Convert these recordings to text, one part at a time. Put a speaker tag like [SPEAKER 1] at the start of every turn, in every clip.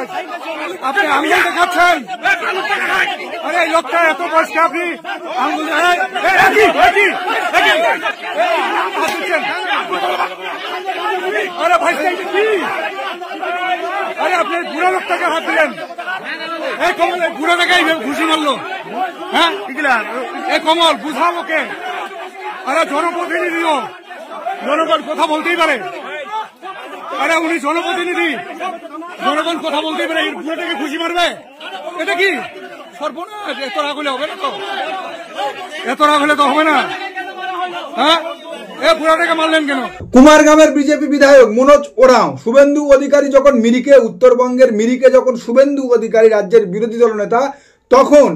[SPEAKER 1] বয়স, আপনি আঙ্গুল দেখাচ্ছেন। আরে এই লোকটা এত বয়স্ক, আপনি আঙ্গুল আরে ভাই কি? আরে আপনি বুড়ো লোকটাকে হাত দিলেন, এই কমল বুড়োটাকে ঘুষি মারলো। হ্যাঁ এই কমল বুঝাও ওকে। আরে জনপ্রতিনিধিও, জনগণ কথা বলতেই পারে। আরে উনি জনপ্রতিনিধি, জনগণ কথা বলতেই পারে, এই বুড়োটাকে ঘুষি মারবে? এটা কি সর্বনাশ! এত রাগ হলে হবে না তো, এত রাগ হলে তো হবে না। হ্যাঁ বুড়াটাকে মারলেন কেন?
[SPEAKER 2] কুমারগ্রামের বিজেপি বিধায়ক মনোজ ওরাঁও শুভেন্দু অধিকারী যখন মিরিকে, উত্তরবঙ্গের মিরিকে যখন শুভেন্দু অধিকারী রাজ্যের বিরোধী দল নেতা, তখন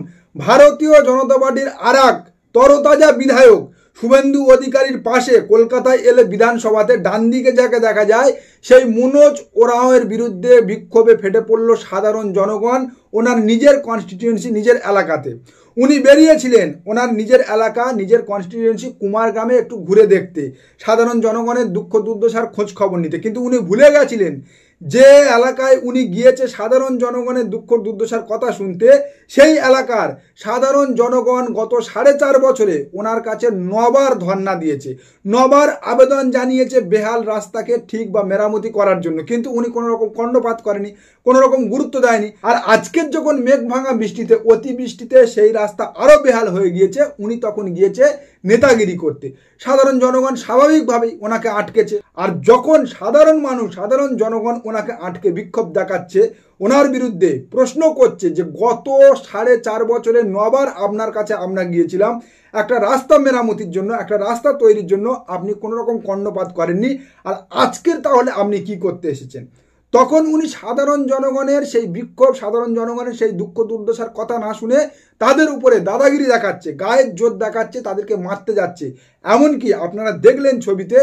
[SPEAKER 2] ভারতীয় জনতা পার্টির আরেক তরতাজা বিধায়ক শুভেন্দু অধিকারীর পাশে কলকাতায় এলে বিধানসভাতে ডান দিকে যাকে দেখা যায়, সেই মনোজ ওরাঁওয়ের বিরুদ্ধে বিক্ষোভে ফেটে পড়ল সাধারণ জনগণ ওনার নিজের কনস্টিটিউয়েন্সি, নিজের এলাকাতে। উনি বেরিয়েছিলেন ওনার নিজের এলাকা, নিজের কনস্টিটিউয়েন্সি কুমারগ্রামে একটু ঘুরে দেখতে, সাধারণ জনগণের দুঃখ দুর্দশার খোঁজ খবর নিতে। কিন্তু উনি ভুলে গেছিলেন যে এলাকায় উনি গিয়েছে সাধারণ জনগণের দুঃখ দুর্দশার কথা শুনতে, সেই এলাকার সাধারণ জনগণ গত 4.5 বছরে ওনার কাছে 9 বার ধর্ণা দিয়েছে, 9 বার আবেদন জানিয়েছে বেহাল রাস্তাকে ঠিক বা মেরামতি করার জন্য। কিন্তু উনি কোনো রকম কর্ণপাত করেনি, কোনো রকম গুরুত্ব দেয়নি। আর আজকের যখন মেঘ ভাঙা বৃষ্টিতে, অতিবৃষ্টিতে সেই রাস্তা আরও বেহাল হয়ে গিয়েছে, উনি তখন গিয়েছে নেতাগিরি করতে। সাধারণ জনগণ স্বাভাবিকভাবেই ওনাকে আটকেছে। আর যখন সাধারণ মানুষ, সাধারণ জনগণ ওনাকে আটকে বিক্ষোভ দেখাচ্ছে, ওনার বিরুদ্ধে প্রশ্ন করছে যে গত 4.5 বছরে 9 বার আপনার কাছে আমরা গিয়েছিলাম একটা রাস্তা মেরামতির জন্য, একটা রাস্তা তৈরির জন্য, আপনি কোনো রকম কর্ণপাত করেননি, আর আজকের তাহলে আপনি কি করতে এসেছেন? তখন উনি সাধারণ জনগণের সেই বিক্ষোভ, সাধারণ জনগণের সেই দুঃখ দুর্দশার কথা না শুনে তাদের উপরে দাদাগিরি দেখাচ্ছে, গায়ের জোর দেখাচ্ছে, তাদেরকে মারতে যাচ্ছে। এমনকি আপনারা দেখলেন ছবিতে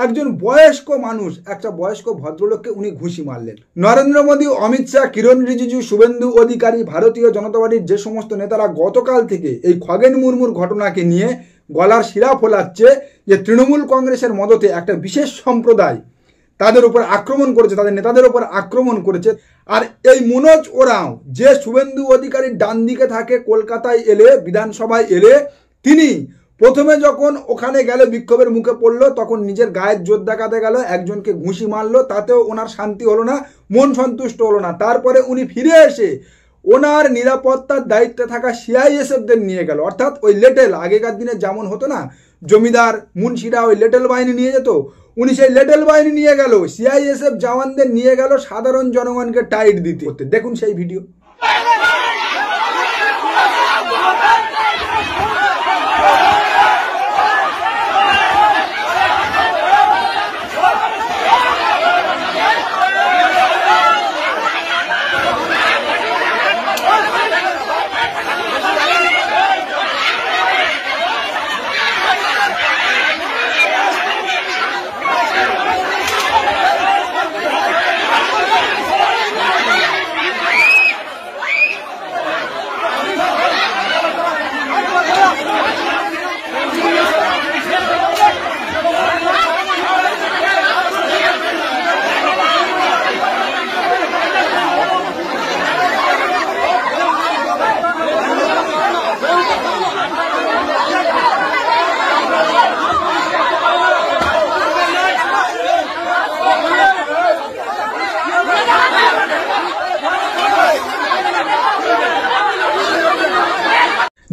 [SPEAKER 2] একজন বয়স্ক মানুষ, একটা বয়স্ক ভদ্রলোককে উনি ঘুষি মারলেন। নরেন্দ্র মোদী, অমিত শাহ, কিরণ রিজিজু, শুভেন্দু অধিকারী, ভারতীয় জনতা পার্টির যে সমস্ত নেতারা গতকাল থেকে এই খগেন মুর্মুর ঘটনাকে নিয়ে গলার শিরা ফোলাচ্ছে যে তৃণমূল কংগ্রেসের মদতে একটা বিশেষ সম্প্রদায় তাদের উপর আক্রমণ করেছে, তাদের নেতাদের উপর আক্রমণ করেছে। আর এই মনোজ ওরাঁও যে শুভেন্দু অধিকারীর ডান দিকে থাকে, কলকাতায় এলে, বিধানসভায় এলে, তিনি প্রথমে যখন ওখানে গেলে বিক্ষোভের মুখে পড়লো, তখন নিজের গায়ের জোর দেখাতে গেল, একজনকে ঘুষি মারলো, তাতেও ওনার শান্তি হলো না, মন সন্তুষ্ট হলো না। তারপরে উনি ফিরে এসে ওনার নিরাপত্তার দায়িত্বে থাকা সিআইএসএফদের নিয়ে গেল। অর্থাৎ ওই লেটেল, আগেকার দিনে যেমন হতো না, জমিদার মুন্সিরা ওই লেটেল বাহিনী নিয়ে যেত, উনি সেই লেটেল বাহিনী নিয়ে গেল, সিআইএসএফ জওয়ানদের নিয়ে গেল সাধারণ জনগণকে টাইট দিতে। দেখুন সেই ভিডিও।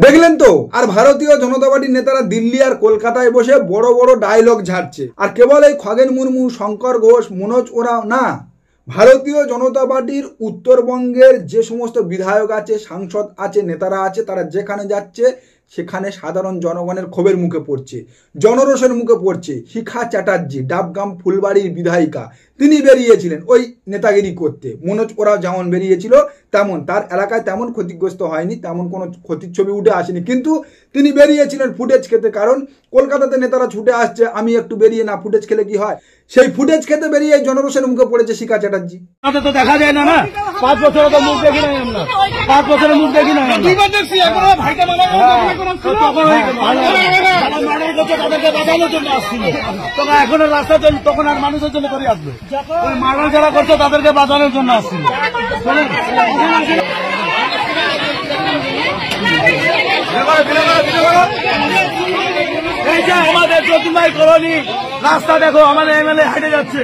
[SPEAKER 2] দেখলেন তো? আর ভারতীয় জনতা পার্টির নেতারা দিল্লি আর কলকাতায় বসে বড় বড় ডায়লগ ঝাড়ছে। আর কেবল এই খগেন মুর্মু, শঙ্কর ঘোষ, মনোজ ওরাঁও না, ভারতীয় জনতা পার্টির উত্তরবঙ্গের যে সমস্ত বিধায়ক আছে, সাংসদ আছে, নেতারা আছে, তারা যেখানে যাচ্ছে সেখানে সাধারণ জনগণের ক্ষোভের মুখে পড়ছে, জনরোষের মুখে পড়ছে। শিখা চ্যাটার্জি, ডাবগ্রাম ফুলবাড়ির বিধায়িকা, তিনি বেরিয়েছিলেন ওই নেতাগিরি করতে। মনোজ ওরাঁও যেমন বেরিয়েছিল তেমন, তার এলাকায় তেমন ক্ষতিগ্রস্ত হয়নি, তেমন কোনো ক্ষতির ছবি উঠে আসেনি, কিন্তু তিনি বেরিয়েছিলেন ফুটেজ খেতে। কারণ কলকাতাতে নেতারা ছুটে আসছে, আমি একটু বেরিয়ে না ফুটেজ খেলে কি হয়, সেই ফুটেজ খেতে বেরিয়ে জনরোষের মুখে পড়েছে শিখা চ্যাটার্জি।
[SPEAKER 1] তো দেখা যায় না, না 5 বছরে তো মুখ দেখি নাই আমরা, 5 বছরে মুখ দেখি নাই। করছে তাদেরকে বাঁচানোর জন্য আসছিল, তখন এখন রাস্তার জন্য, তখন আর মানুষের জন্য করে আসবে। ওই মারণ যারা করছে তাদেরকে বাঁচানোর জন্য আসছিল। এই যে আমাদের জ্যোতির্ময় কলোনি রাস্তা দেখো, আমাদের এমএলএ হেঁটে যাচ্ছে।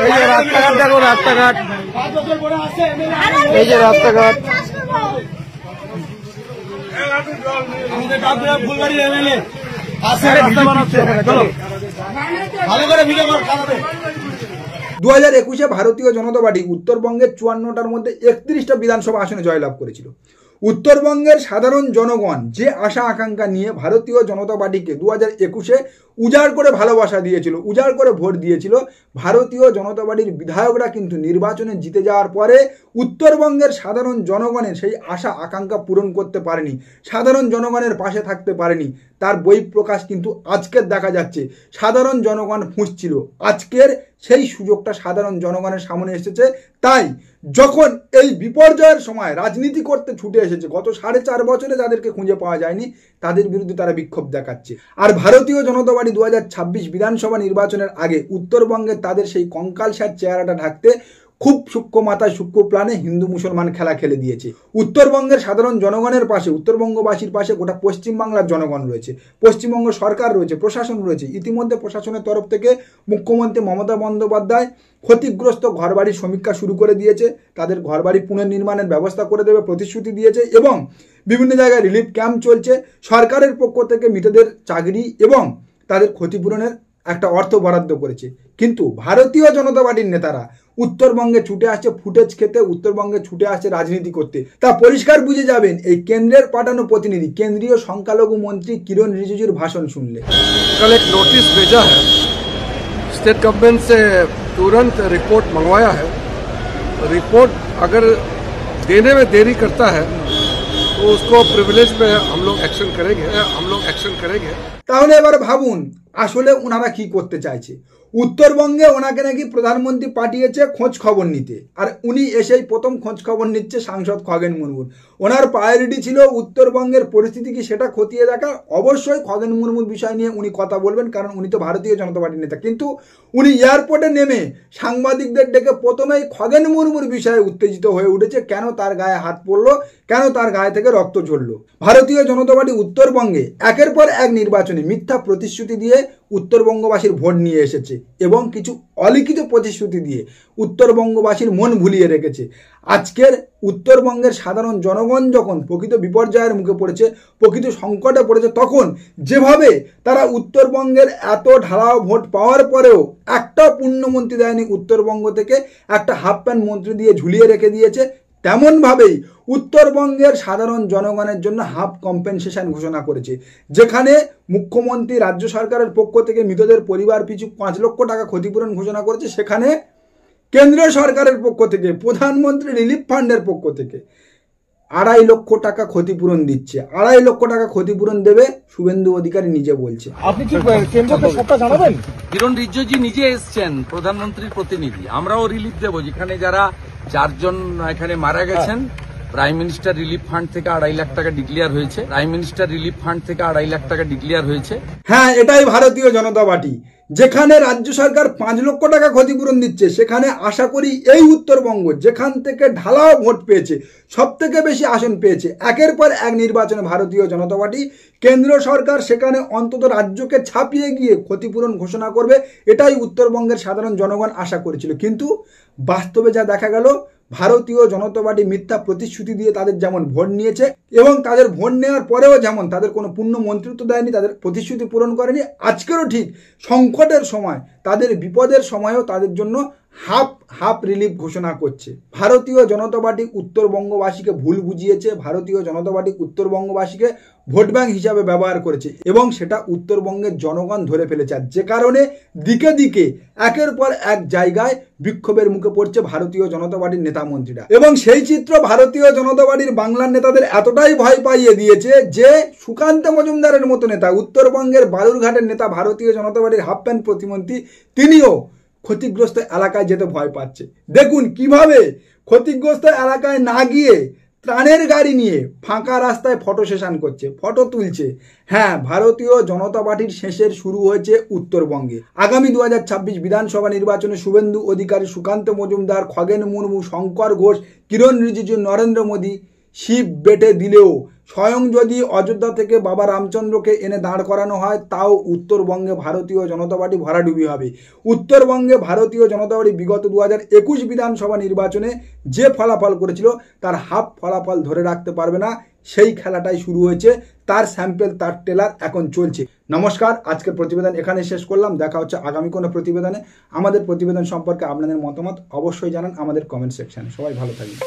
[SPEAKER 1] এই যে রাস্তাঘাট দেখো, রাস্তাঘাট, এই যে রাস্তাঘাট, আমাদের ফুলবাড়ি এমএলএ আসে রাস্তা বানাচ্ছে। চলো ভালো করে ভিডিও কর।
[SPEAKER 2] 2021-এ ভারতীয় জনতা পার্টি উত্তরবঙ্গের 54টার মধ্যে 31টা বিধানসভা আসনে জয়লাভ করেছিল। উত্তরবঙ্গের সাধারণ জনগণ যে আশা আকাঙ্ক্ষা নিয়ে ভারতীয় জনতা পার্টিকে 2021-এ উজাড় করে ভালোবাসা দিয়েছিল, উজাড় করে ভোট দিয়েছিল, ভারতীয় জনতা পার্টির বিধায়করা কিন্তু নির্বাচনে জিতে যাওয়ার পরে উত্তরবঙ্গের সাধারণ জনগণের সেই আশা আকাঙ্ক্ষা পূরণ করতে পারেনি, সাধারণ জনগণের পাশে থাকতে পারেনি। তার বহিঃপ্রকাশ কিন্তু আজকের দেখা যাচ্ছে। সাধারণ জনগণ ফুঁসছিল, আজকের সেই সুযোগটা সাধারণ জনগণের সামনে এসেছে। তাই যখন এই বিপর্যয়ের সময় রাজনীতি করতে ছুটে এসেছে, গত 4.5 বছরে যাদেরকে খুঁজে পাওয়া যায়নি তাদের বিরুদ্ধে তারা বিক্ষোভ দেখাচ্ছে। আর ভারতীয় জনতা পার্টি 2026 বিধানসভা নির্বাচনের আগে উত্তরবঙ্গে তাদের সেই কঙ্কালসার চেহারাটা ঢাকতে খুব সূক্ষ্ম মাথায় সূক্ষ্ম প্ল্যানে হিন্দু মুসলমান খেলা খেলে দিয়েছে। উত্তরবঙ্গের সাধারণ জনগণের পাশে, উত্তরবঙ্গবাসীর পাশে গোটা পশ্চিমবাংলার জনগণ রয়েছে, পশ্চিমবঙ্গ সরকার রয়েছে, প্রশাসন রয়েছে। ইতিমধ্যে প্রশাসনের তরফ থেকে মুখ্যমন্ত্রী মমতা বন্দ্যোপাধ্যায় ক্ষতিগ্রস্ত ঘরবাড়ির সমীক্ষা শুরু করে দিয়েছে, তাদের ঘরবাড়ি পুনর্নির্মাণের ব্যবস্থা করে দেবে প্রতিশ্রুতি দিয়েছে, এবং বিভিন্ন জায়গায় রিলিফ ক্যাম্প চলছে। সরকারের পক্ষ থেকে মৃতদের চাকরি এবং তাদের ক্ষতিপূরণের একটা অর্থ বরাদ্দ করেছে। কিন্তু ভারতীয় জনতা পার্টির নেতারা উত্তরবঙ্গে ছুটে আসছে ফুটেজ খেতে, উত্তরবঙ্গে ছুটে আসছে রাজনীতি করতে। তা পরিষ্কার বুঝে যাবেন এই কেন্দ্রের পাঠানো প্রতিনিধি কেন্দ্রীয় সংখ্যালঘু মন্ত্রী কিরণ রিজিজুর ভাষণ শুনলে।
[SPEAKER 3] कल एक नोटिस भेजा है, स्टेट गवर्नमेंट से तुरंत रिपोर्ट मंगवाया है। रिपोर्ट अगर देने में देरी करता है तो उसको प्रिविलेज पे हम लोग एक्शन करेंगे।
[SPEAKER 2] তাহলে এবার ভাবুন আসলে ওনারা কি করতে চাইছে। উত্তরবঙ্গে ওনাকে নাকি প্রধানমন্ত্রী পাঠিয়েছে খোঁজ খবর নিতে, আর উনি এসেই প্রথম খোঁজ খবর নিচ্ছে সাংসদ খগেন মুর্মুর। ওনার প্রায়োরিটি ছিল উত্তরবঙ্গের পরিস্থিতি কি সেটা খতিয়ে দেখা। অবশ্যই খগেন মুর্মুর বিষয় নিয়ে উনি কথা বলবেন, কারণ উনি তো ভারতীয় জনতা পার্টির নেতা। কিন্তু উনি এয়ারপোর্টে নেমে সাংবাদিকদের ডেকে প্রথমেই খগেন মুর্মুর বিষয়ে উত্তেজিত হয়ে উঠেছে। কেন তার গায়ে হাত পড়লো, কেন তার গায়ে থেকে রক্ত ঝরলো। ভারতীয় জনতা পার্টি উত্তরবঙ্গে একের পর এক নির্বাচনে মিথ্যা প্রতিশ্রুতি দিয়ে উত্তরবঙ্গবাসীর ভোট নিয়ে এসেছে এবং কিছু অলিখিত প্রতিশ্রুতি দিয়ে উত্তরবঙ্গবাসীর মন ভুলিয়ে রেখেছে। আজকের উত্তরবঙ্গের সাধারণ জনগণ যখন প্রকৃত বিপর্যয়ের মুখে পড়েছে, প্রকৃত সংকটে পড়েছে, তখন যেভাবে তারা উত্তরবঙ্গের এত ঢালাও ভোট পাওয়ার পরেও একটা পুণ্যমন্ত্রী দেয়নি উত্তরবঙ্গ থেকে, একটা হাফ প্যান্ট মন্ত্রী দিয়ে ঝুলিয়ে রেখে দিয়েছে, তেমনভাবেই উত্তরবঙ্গের সাধারণ জনগণের জন্য হাফ কম্পেনসেশন ঘোষণা করেছে। যেখানে মুখ্যমন্ত্রী রাজ্য সরকারের পক্ষ থেকে মৃতদের পরিবার পিছু 5 লক্ষ টাকা ক্ষতিপূরণ ঘোষণা করেছে, সেখানে কেন্দ্রীয় সরকারের পক্ষ থেকে প্রধানমন্ত্রী রিলিফ ফান্ডের পক্ষ থেকে 2.5 লক্ষ টাকা ক্ষতিপূরণ দিচ্ছে। 2.5 লক্ষ টাকা ক্ষতিপূরণ দেবে শুভেন্দু অধিকারী নিজে বলছে।
[SPEAKER 1] আপনি কি কেন্দ্রকে সবটা জানাবেন?
[SPEAKER 4] কিরণ রিজিজু নিজে এসছেন, প্রধানমন্ত্রীর প্রতিনিধি। আমরাও রিলিফ দেবো, যেখানে যারা 4 জন এখানে মারা গেছেন। প্রাইম মিনিস্টার রিলিফ ফান্ড থেকে 2.5 লাখ টাকা ডিক্লেয়ার হয়েছে।
[SPEAKER 2] হ্যাঁ, এটাই ভারতীয় জনতা পার্টি। যেখানে রাজ্য সরকার 5 লক্ষ টাকা ক্ষতিপূরণ দিচ্ছে, সেখানে আশা করি এই উত্তরবঙ্গ যেখান থেকে ঢালাও ভোট পেয়েছে, সব থেকে বেশি আসন পেয়েছে, একের পর এক নির্বাচনে ভারতীয় জনতা পার্টি, কেন্দ্র সরকার সেখানে অন্তত রাজ্যকে ছাপিয়ে গিয়ে ক্ষতিপূরণ ঘোষণা করবে, এটাই উত্তরবঙ্গের সাধারণ জনগণ আশা করেছিল। কিন্তু বাস্তবে যা দেখা গেল, ভারতীয় জনতা পার্টি মিথ্যা প্রতিশ্রুতি দিয়ে তাদের যেমন ভোট নিয়েছে এবং তাদের ভোট নেওয়ার পরেও যেমন তাদের কোনো পূর্ণ মন্ত্রিত্ব দেয়নি, তাদের প্রতিশ্রুতি পূরণ করেনি, আজকেরও ঠিক সংকটের সময়, তাদের বিপদের সময়ও তাদের জন্য হাফ রিলিফ ঘোষণা করছে। ভারতীয় জনতা পার্টি উত্তরবঙ্গবাসীকে ভুল বুঝিয়েছে, ভারতীয় জনতা পার্টি উত্তরবঙ্গবাসীকে ভোট ব্যাংক হিসাবে ব্যবহার করেছে এবং সেটা উত্তরবঙ্গের জনগণ ধরে ফেলেছে। যে কারণে দিকে দিকে একের পর এক জায়গায় বিক্ষোভের মুখে পড়ছে ভারতীয় জনতা পার্টির নেতা মন্ত্রীরা। এবং সেই চিত্র ভারতীয় জনতা পার্টির বাংলার নেতাদের এতটাই ভয় পাইয়ে দিয়েছে যে সুকান্ত মজুমদারের মতো নেতা, উত্তরবঙ্গের বালুরঘাটের নেতা, ভারতীয় জনতা পার্টির হাফ প্যান্ট প্রতিমন্ত্রী, তিনিও ক্ষতিগ্রস্ত এলাকায় যেতে ভয় পাচ্ছে। দেখুন কিভাবে ক্ষতিগ্রস্ত এলাকায় না গিয়ে ত্রাণের গাড়ি নিয়ে ফাঁকা রাস্তায় ফটো সেশন করছে, ফটো তুলছে। হ্যাঁ, ভারতীয় জনতা পার্টির শেষের শুরু হয়েছে উত্তরবঙ্গে। আগামী 2026 বিধানসভা নির্বাচনে শুভেন্দু অধিকারী, সুকান্ত মজুমদার, খগেন মুর্মু, শঙ্কর ঘোষ, কিরণ রিজিজু, নরেন্দ্র মোদী শিব বেটে দিলেও স্বয়ং যদি অযোধ্যা থেকে বাবা রামচন্দ্রকে এনে দাঁড় করানো হয়, তাও উত্তরবঙ্গে ভারতীয় জনতা পার্টি ভরাডুবি হবে। উত্তরবঙ্গে ভারতীয় জনতা পার্টি বিগত 2021 বিধানসভা নির্বাচনে যে ফলাফল করেছিল তার হাফ ফলাফল ধরে রাখতে পারবে না। সেই খেলাটাই শুরু হয়েছে, তার স্যাম্পেল, তার টেলার এখন চলছে। নমস্কার, আজকের প্রতিবেদন এখানে শেষ করলাম। দেখা হচ্ছে আগামী কোনো প্রতিবেদনে। আমাদের প্রতিবেদন সম্পর্কে আপনাদের মতামত অবশ্যই জানান আমাদের কমেন্ট সেকশনে। সবাই ভালো থাকবেন।